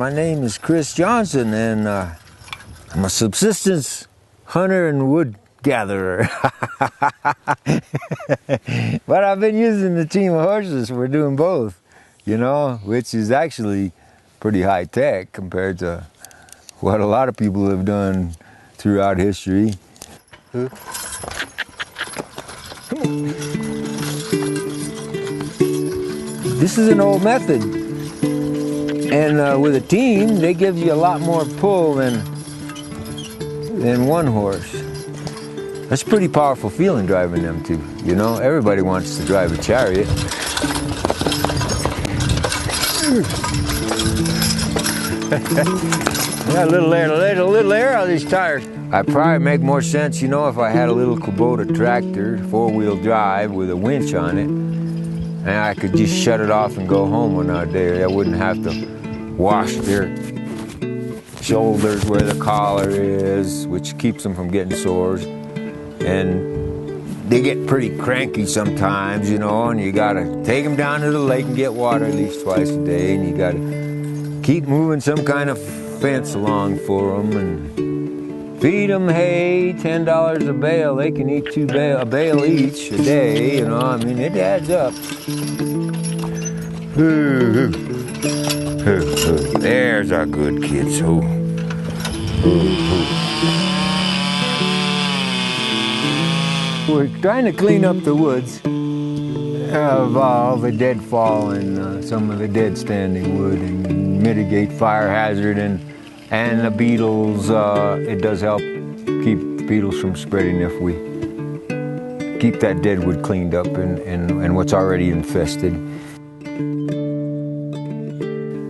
My name is Chris Johnson, and I'm a subsistence hunter and wood gatherer. But I've been using the team of horses for doing both, you know, which is actually pretty high tech compared to what a lot of people have done throughout history. This is an old method, and with a team, they give you a lot more pull than one horse. That's a pretty powerful feeling driving them two, you know? Everybody wants to drive a chariot. Yeah, a little air out of these tires. I'd probably make more sense, you know, if I had a little Kubota tractor, 4-wheel drive with a winch on it, and I could just shut it off and go home when I was there. I wouldn't have to wash their shoulders where the collar is, which keeps them from getting sores. And they get pretty cranky sometimes, you know, and you gotta take them down to the lake and get water at least twice a day, and you gotta keep moving some kind of fence along for them, and feed them hay, $10 a bale. They can eat a bale each a day, you know, I mean, it adds up. There's our good kids. We're trying to clean up the woods of all the deadfall and some of the dead standing wood, and mitigate fire hazard and the beetles. It does help keep the beetles from spreading if we keep that dead wood cleaned up and what's already infested.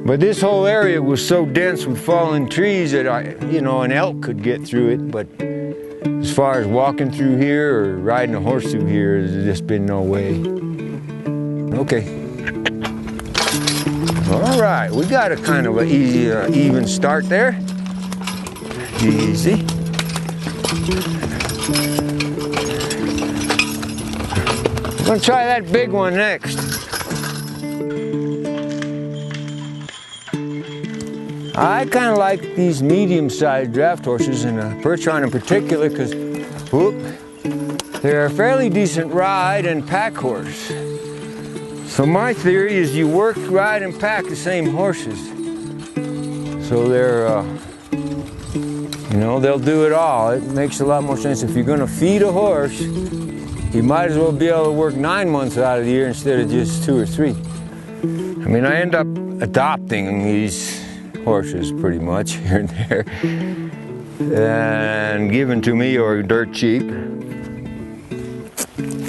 But this whole area was so dense with fallen trees that an elk could get through it, but as far as walking through here or riding a horse through here, there's just been no way. Okay. All right, we got a kind of an easy, even start there. Easy. I'm gonna try that big one next. I kind of like these medium-sized draft horses, and Percheron in particular, because they're a fairly decent ride and pack horse. So my theory is you work, ride, and pack the same horses. So they're, they'll do it all. It makes a lot more sense. If you're going to feed a horse, you might as well be able to work 9 months out of the year instead of just 2 or 3. I mean, I end up adopting these horses pretty much here and there, and given to me or dirt cheap.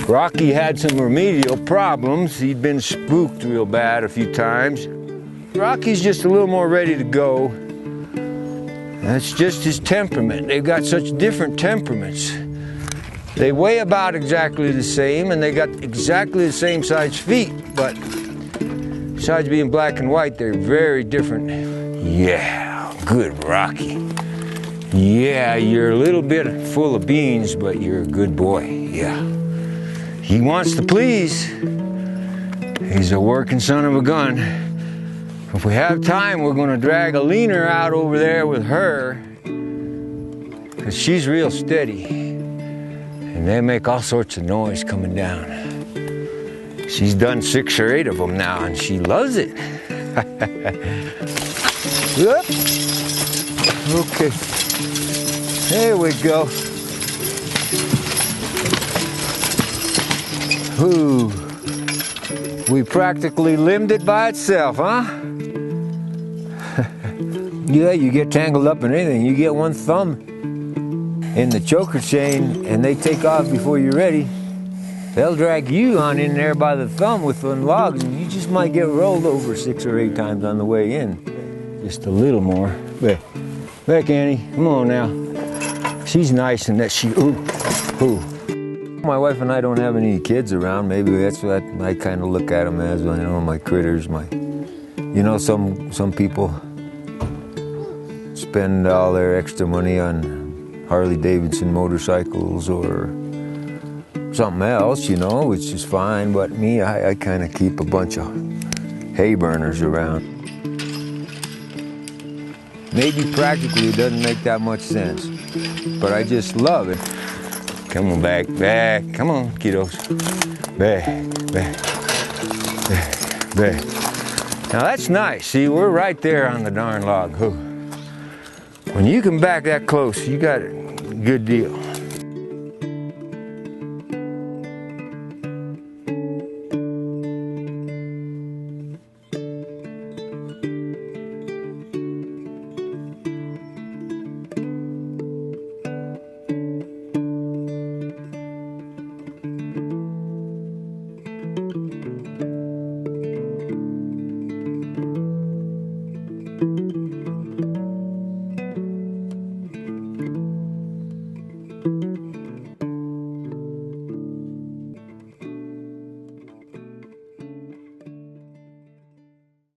Rocky had some remedial problems. He'd been spooked real bad a few times. Rocky's just a little more ready to go. That's just his temperament. They've got such different temperaments. They weigh about exactly the same, and they got exactly the same size feet, but besides being black and white, they're very different. Yeah, good Rocky. Yeah, you're a little bit full of beans, but you're a good boy, yeah. He wants to please. He's a working son of a gun. If we have time, we're gonna drag a leaner out over there with her, because she's real steady. And they make all sorts of noise coming down. She's done 6 or 8 of them now, and she loves it. Whoop. Okay, there we go. Ooh. We practically limbed it by itself, huh? Yeah, you get tangled up in anything. You get one thumb in the choker chain and they take off before you're ready. They'll drag you on in there by the thumb with one log, and you just might get rolled over 6 or 8 times on the way in. Just a little more. Back, Annie, come on now. She's nice in that she, ooh. My wife and I don't have any kids around. Maybe that's what I kind of look at them as, my critters, some people spend all their extra money on Harley Davidson motorcycles or something else, which is fine, but me, I kind of keep a bunch of hay burners around. Maybe practically it doesn't make that much sense, but I just love it. Come on, back, back. Come on, kiddos. Back, back, back, back. Now that's nice. See, we're right there on the darn log. When you can back that close, you got a good deal.